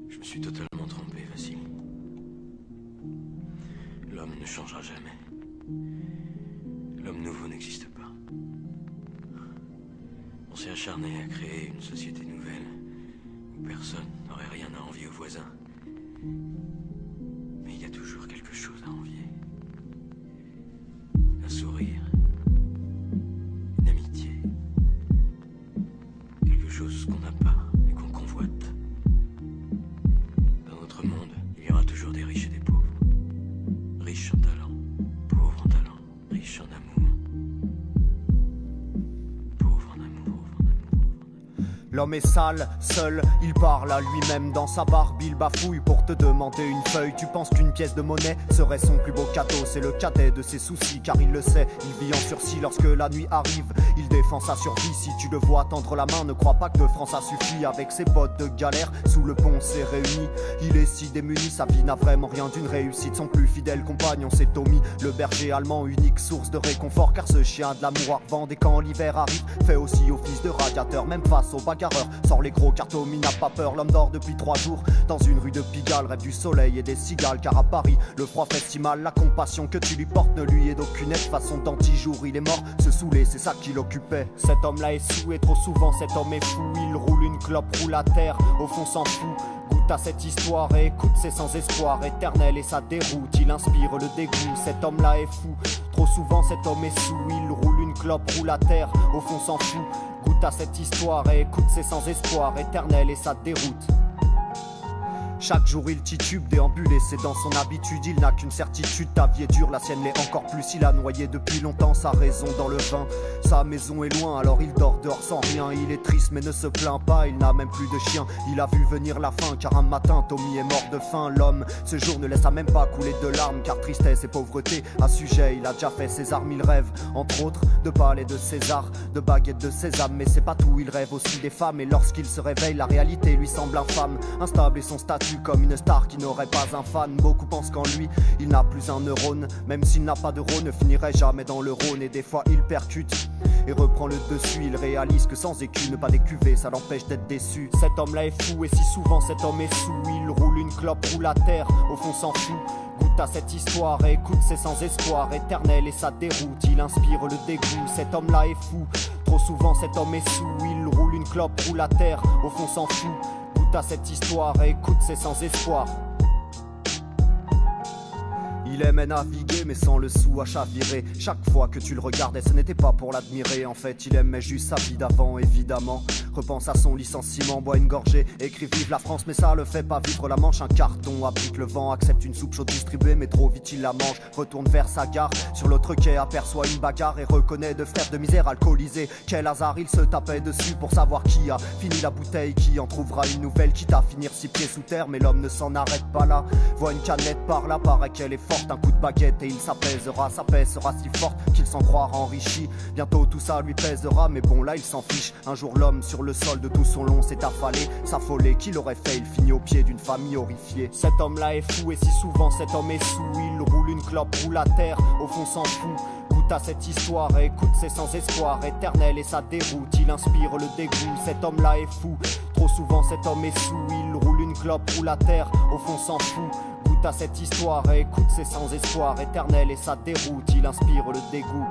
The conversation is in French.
Je me suis totalement trompé, Vasily. L'homme ne changera jamais. L'homme nouveau n'existe pas. On s'est acharné à créer une société nouvelle où personne n'aurait rien à envier aux voisins. Mais il y a toujours quelque chose à envier. Un sourire. Une amitié. Quelque chose qu'on n'a pas et qu'on convoite. Dans notre monde, il y aura toujours des riches et des pauvres. Riches en talent, pauvres en talent, riches en amour. Pauvres en amour, pauvres en amour. L'homme est sale, seul, il parle à lui-même. Dans sa barbe, il bafouille pour te demander une feuille. Tu penses qu'une pièce de monnaie serait son plus beau cadeau. C'est le cadet de ses soucis, car il le sait. Il vit en sursis lorsque la nuit arrive. Il défend sa survie, si tu le vois tendre la main. Ne crois pas que de France ça suffit. Avec ses potes de galère, sous le pont s'est réuni. Il est si démuni, sa vie n'a vraiment rien d'une réussite. Son plus fidèle compagnon c'est Tommy, le berger allemand, unique source de réconfort. Car ce chien de l'amour vend et quand l'hiver arrive, fait aussi office de radiateur. Même face aux bagarreurs, sort les gros car Tommy n'a pas peur. L'homme dort depuis 3 jours dans une rue de Pigalle, rêve du soleil et des cigales. Car à Paris, le froid fait si mal. La compassion que tu lui portes ne lui est d'aucune aide. Façon d'anti-jour, il est mort, se saouler, c'est ça qui l'occupait. Cet homme-là est sous et trop souvent cet homme est fou. Il roule une clope, roule à terre, au fond s'en fout. Goûte à cette histoire et écoute, c'est sans espoir éternel et sa déroute. Il inspire le dégoût, cet homme-là est fou. Trop souvent cet homme est sous, il roule une clope, roule à terre, au fond s'en fout. Goûte à cette histoire et écoute, c'est sans espoir éternel et sa déroute. Chaque jour il titube, déambulé, c'est dans son habitude. Il n'a qu'une certitude, ta vie est dure, la sienne l'est encore plus. Il a noyé depuis longtemps sa raison dans le vin. Sa maison est loin, alors il dort dehors sans rien. Il est triste mais ne se plaint pas, il n'a même plus de chien. Il a vu venir la fin, car un matin Tommy est mort de faim. L'homme, ce jour ne laissa même pas couler de larmes. Car tristesse et pauvreté, à sujet, il a déjà fait ses armes. Il rêve, entre autres, de palais de César, de baguettes de sésame. Mais c'est pas tout, il rêve aussi des femmes. Et lorsqu'il se réveille, la réalité lui semble infâme. Instable et son statut comme une star qui n'aurait pas un fan. Beaucoup pensent qu'en lui, il n'a plus un neurone. Même s'il n'a pas de Rhône, ne finirait jamais dans le Rhône. Et des fois il percute et reprend le dessus. Il réalise que sans écu, ne pas décuver, ça l'empêche d'être déçu. Cet homme-là est fou et si souvent cet homme est sous. Il roule une clope, roule à terre, au fond s'en fout. Goûte à cette histoire et écoute, c'est sans espoir éternel et sa déroute. Il inspire le dégoût, cet homme-là est fou. Trop souvent cet homme est sous. Il roule une clope, roule à terre, au fond s'en fout. Goûte à cette histoire et écoute, c'est sans espoir. Il aimait naviguer mais sans le sou à chavirer. Chaque fois que tu le regardais ce n'était pas pour l'admirer. En fait il aimait juste sa vie d'avant évidemment. Repense à son licenciement, boit une gorgée, écrit vive la France mais ça le fait pas vivre la Manche. Un carton, applique le vent, accepte une soupe chaude distribuée mais trop vite il la mange. Retourne vers sa gare, sur l'autre quai aperçoit une bagarre et reconnaît deux frères de misère alcoolisés. Quel hasard, il se tapait dessus pour savoir qui a fini la bouteille, qui en trouvera une nouvelle quitte à finir 6 pieds sous terre. Mais l'homme ne s'en arrête pas là, voit une canette par là, paraît qu'elle est forte. Un coup de baguette et il s'apaisera, sa paix sera si forte qu'il s'en croira enrichi. Bientôt tout ça lui pèsera mais bon là il s'en fiche. Un jour l'homme sur le sol de tout son long s'est affalé, s'affoler, qu'il aurait fait, il finit au pied d'une famille horrifiée. Cet homme-là est fou et si souvent cet homme est sous. Il roule une clope, roule à terre, au fond s'en fout. Goûte à cette histoire et écoute, c'est sans espoir éternel et sa déroute. Il inspire le dégoût, cet homme-là est fou. Trop souvent cet homme est sous. Il roule une clope, roule à terre, au fond s'en fout. Goûte à cette histoire et écoute, c'est sans espoir éternel et sa déroute. Il inspire le dégoût.